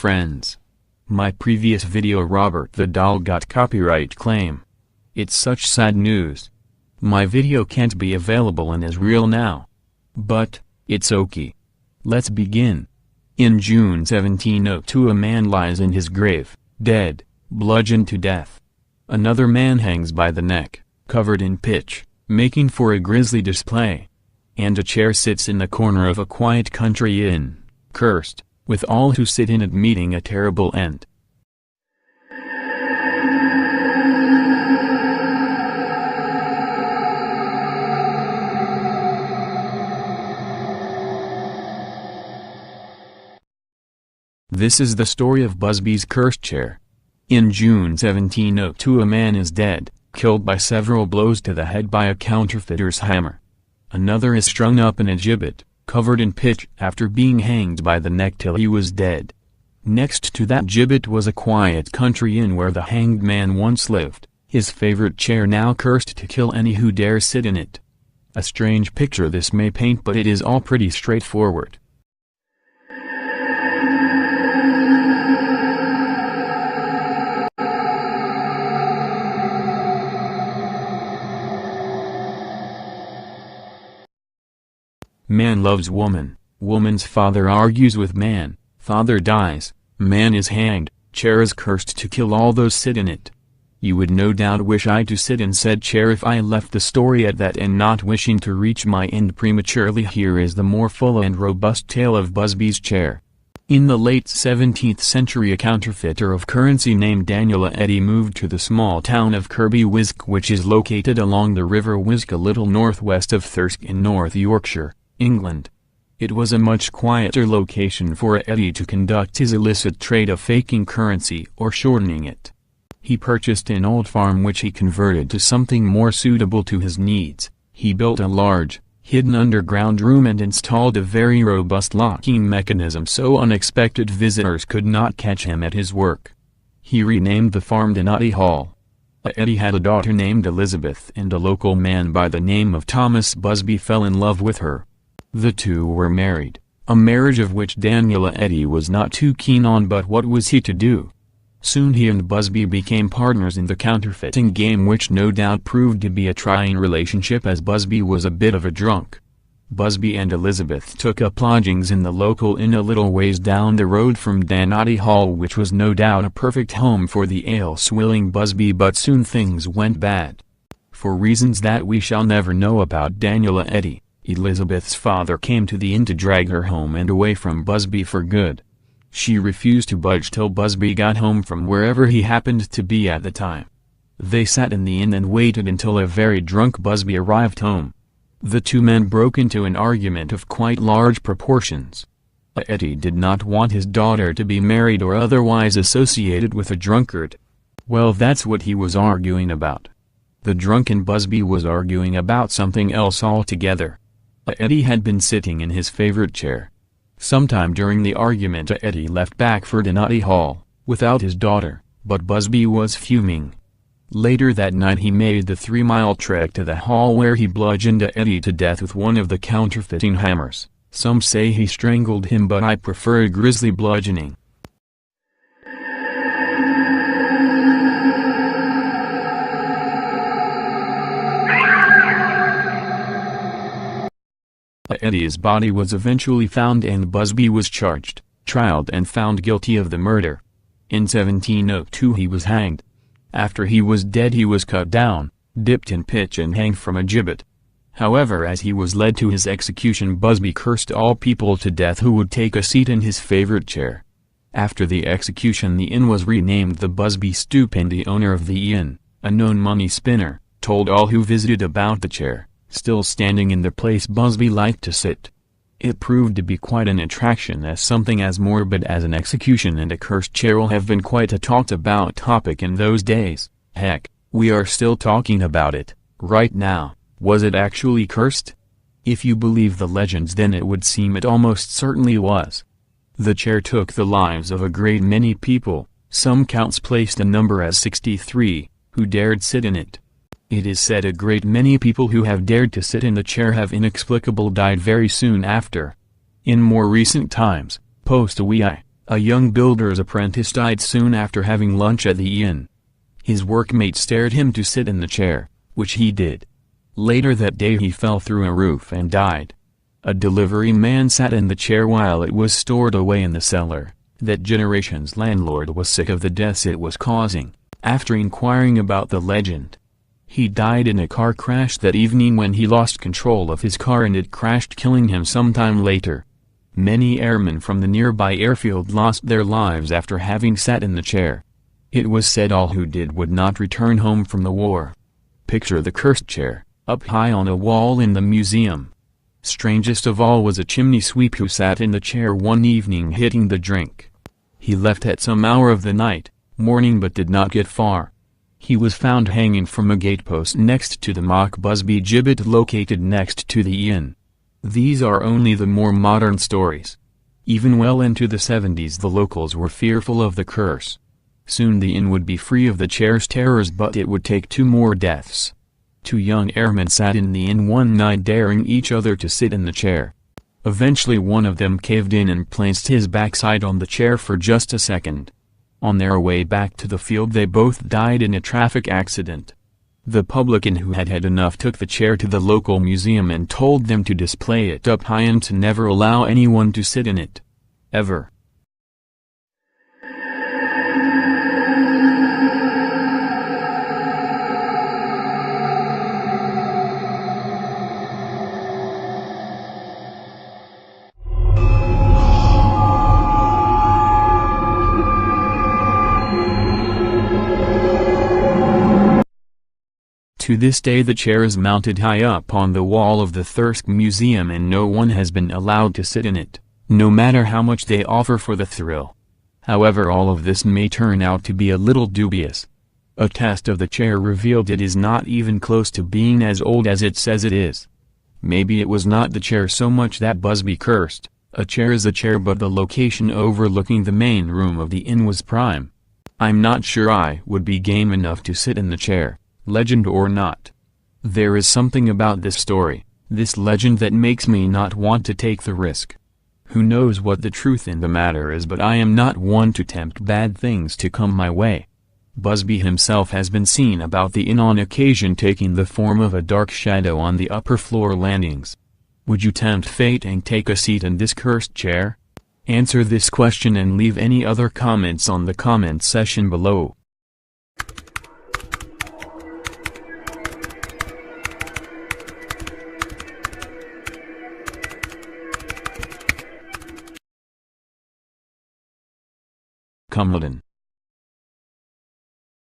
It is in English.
friends. My previous video Robert the Doll got copyright claim. It's such sad news. My video can't be available in Israel now. But, it's okay. Let's begin. In June 1702 a man lies in his grave, dead, bludgeoned to death. Another man hangs by the neck, covered in pitch, making for a grisly display. And a chair sits in the corner of a quiet country inn, cursed, with all who sit in it meeting a terrible end. This is the story of Busby's cursed chair. In June 1702 a man is dead, killed by several blows to the head by a counterfeiter's hammer. Another is strung up in a gibbet, covered in pitch after being hanged by the neck till he was dead. Next to that gibbet was a quiet country inn where the hanged man once lived, his favorite chair now cursed to kill any who dare sit in it. A strange picture this may paint, but it is all pretty straightforward. Man loves woman, woman's father argues with man, father dies, man is hanged, chair is cursed to kill all those sit in it. You would no doubt wish I to sit in said chair if I left the story at that and not wishing to reach my end prematurely. Here is the more full and robust tale of Busby's chair. In the late 17th century a counterfeiter of currency named Daniel Eddy moved to the small town of Kirby Wiske, which is located along the River Wiske a little northwest of Thirsk in North Yorkshire, England. It was a much quieter location for Eddy to conduct his illicit trade of faking currency or shortening it. He purchased an old farm which he converted to something more suitable to his needs. He built a large, hidden underground room and installed a very robust locking mechanism so unexpected visitors could not catch him at his work. He renamed the farm Donati Hall. Eddy had a daughter named Elizabeth and a local man by the name of Thomas Busby fell in love with her. The two were married, a marriage of which Daniel Eddy was not too keen on, but what was he to do? Soon he and Busby became partners in the counterfeiting game, which no doubt proved to be a trying relationship as Busby was a bit of a drunk. Busby and Elizabeth took up lodgings in the local inn a little ways down the road from Donati Hall, which was no doubt a perfect home for the ale-swilling Busby, but soon things went bad. For reasons that we shall never know about Daniel Eddy, Elizabeth's father came to the inn to drag her home and away from Busby for good. She refused to budge till Busby got home from wherever he happened to be at the time. They sat in the inn and waited until a very drunk Busby arrived home. The two men broke into an argument of quite large proportions. Eddy did not want his daughter to be married or otherwise associated with a drunkard. Well, that's what he was arguing about. The drunken Busby was arguing about something else altogether. Eddy had been sitting in his favorite chair. Sometime during the argument Eddy left back for Donati Hall, without his daughter, but Busby was fuming. Later that night he made the 3-mile trek to the hall where he bludgeoned Eddy to death with one of the counterfeiting hammers. Some say he strangled him, but I prefer a grisly bludgeoning. Eddy's body was eventually found and Busby was charged, trialed and found guilty of the murder. In 1702 he was hanged. After he was dead he was cut down, dipped in pitch and hanged from a gibbet. However, as he was led to his execution, Busby cursed all people to death who would take a seat in his favorite chair. After the execution the inn was renamed the Busby Stoop, and the owner of the inn, a known money spinner, told all who visited about the chair, still standing in the place Busby liked to sit. It proved to be quite an attraction, as something as morbid as an execution and a cursed chair will have been quite a talked about topic in those days. Heck, we are still talking about it, right now. Was it actually cursed? If you believe the legends, then it would seem it almost certainly was. The chair took the lives of a great many people. Some counts placed a number as 63, who dared sit in it. It is said a great many people who have dared to sit in the chair have inexplicably died very soon after. In more recent times, post-Wei, A young builder's apprentice died soon after having lunch at the inn. His workmate dared him to sit in the chair, which he did. Later that day he fell through a roof and died. A delivery man sat in the chair while it was stored away in the cellar. That generation's landlord was sick of the deaths it was causing. After inquiring about the legend, he died in a car crash that evening when he lost control of his car and it crashed, killing him sometime later. Many airmen from the nearby airfield lost their lives after having sat in the chair. It was said all who did would not return home from the war. Picture the cursed chair, up high on a wall in the museum. Strangest of all was a chimney sweep who sat in the chair one evening hitting the drink. He left at some hour of the night, morning, but did not get far. He was found hanging from a gatepost next to the mock Busby gibbet located next to the inn. These are only the more modern stories. Even well into the 70s the locals were fearful of the curse. Soon the inn would be free of the chair's terrors, but it would take 2 more deaths. 2 young airmen sat in the inn one night daring each other to sit in the chair. Eventually one of them caved in and placed his backside on the chair for just a second. On their way back to the field they both died in a traffic accident. The publican who had had enough took the chair to the local museum and told them to display it up high and to never allow anyone to sit in it. Ever. To this day the chair is mounted high up on the wall of the Thirsk Museum and no one has been allowed to sit in it, no matter how much they offer for the thrill. However, all of this may turn out to be a little dubious. A test of the chair revealed it is not even close to being as old as it says it is. Maybe it was not the chair so much that Busby cursed. A chair is a chair, but the location overlooking the main room of the inn was prime. I'm not sure I would be game enough to sit in the chair. Legend or not. There is something about this story, this legend, that makes me not want to take the risk. Who knows what the truth in the matter is, but I am not one to tempt bad things to come my way. Busby himself has been seen about the inn on occasion, taking the form of a dark shadow on the upper floor landings. Would you tempt fate and take a seat in this cursed chair? Answer this question and leave any other comments on the comment section below. Comelden.